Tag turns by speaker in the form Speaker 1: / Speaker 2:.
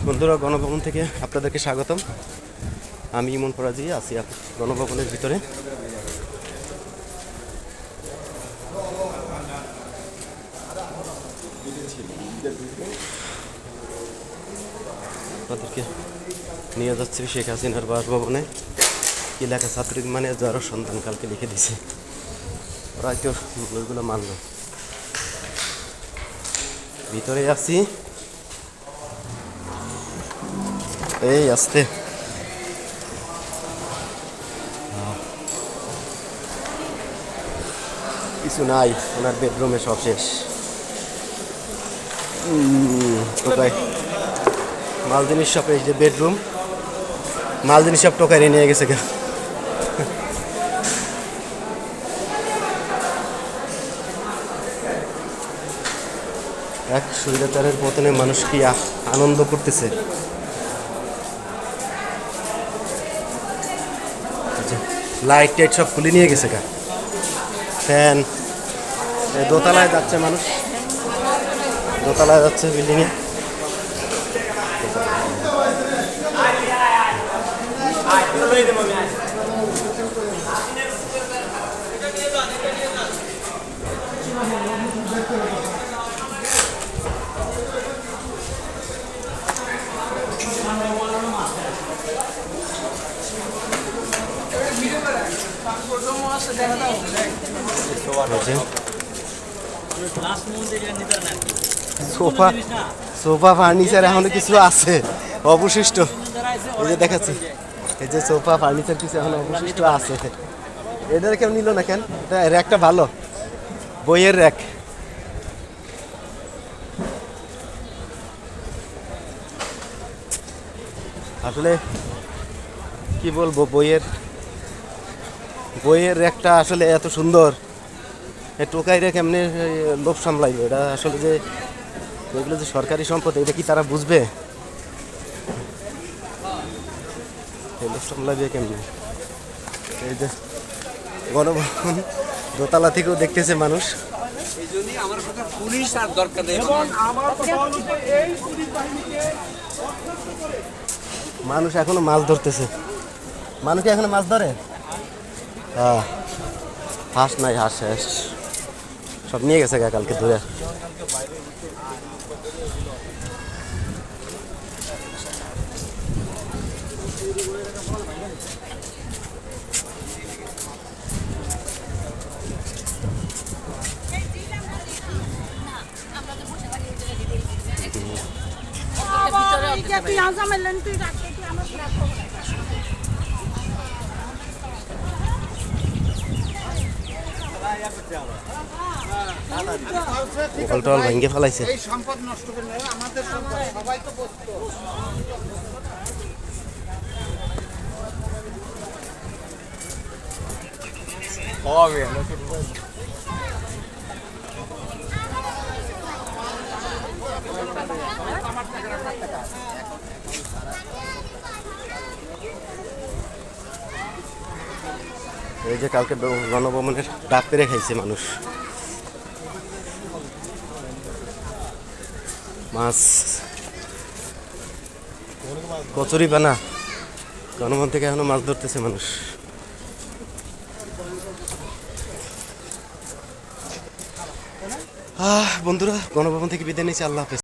Speaker 1: বন্ধুরা, গণভবন থেকে আপনাদেরকে স্বাগতম। আমি ইমন ফরাজি আছি গণভবনের ভিতরে। আপনাদেরকে নিয়ে যাচ্ছি শেখ হাসিনার বাসভবনে। কি লেখা? ছাত্রীর মানে যারও সন্তান কালকে লিখে দিছে। ওরা তো ওইগুলো মানল। ভিতরে আছি, এই আসতে কিছু নাই। ওনার বেডরুমে সব শেষ। টোকাই মাল জিনিস সব, এই যে বেডরুম, মাল জিনিস সব টোকাই নিয়ে গেছে। এক স্বৈরাচারের পতনে মানুষ কি আনন্দ করতেছে। লাইট টাইট সব খুলে নিয়ে গেছে। ফ্যান, দোতলায় যাচ্ছে মানুষ, দোতলায় যাচ্ছে বিল্ডিংয়ে। সোফা সোফা ফার্নিচার এখনো কিছু আছে অবশিষ্ট। এই যে দেখাচ্ছি, এই যে সোফা ফার্নিচার কিছু এখন অবশিষ্ট আছে। এটার কেউ নিল না কেন? এটা র্যাকটা ভালো, বইয়ের র্যাক। আসলে কি বলবো, বইয়ের র্যাকটা আসলে এত সুন্দর। টোকাইরা কেমনে লোভ সামলাইবে? এটা আসলে যে এগুলো যে সরকারি সম্পদ, এটা কি তারা বুঝবে? লোভ সামলাইবে কেমনে? এই যে গণভবন দোতলা থেকেও দেখতেছে মানুষ। মানুষ এখনো মাছ ধরতেছে। মানুষ এখনো মাছ ধরে। হ্যাঁ, হাঁস নাই, হাঁস শেষ, সব নিয়ে গেছে কালকে ধরে। টল ভেঙে ফেলাইছে।
Speaker 2: এই সম্পদ নষ্ট করে না, আমাদের সম্পদ, সবাই তো বসতো।
Speaker 1: এই যে কালকে গণভবনের ডাক পেরে খাইছে মানুষ। মাছ, কচুরি পানা, গণভবন থেকে এখনো মাছ ধরতেছে মানুষ। বন্ধুরা, গণভবন থেকে বিদায় নিচ্ছি। আল্লাহ হাফেজ।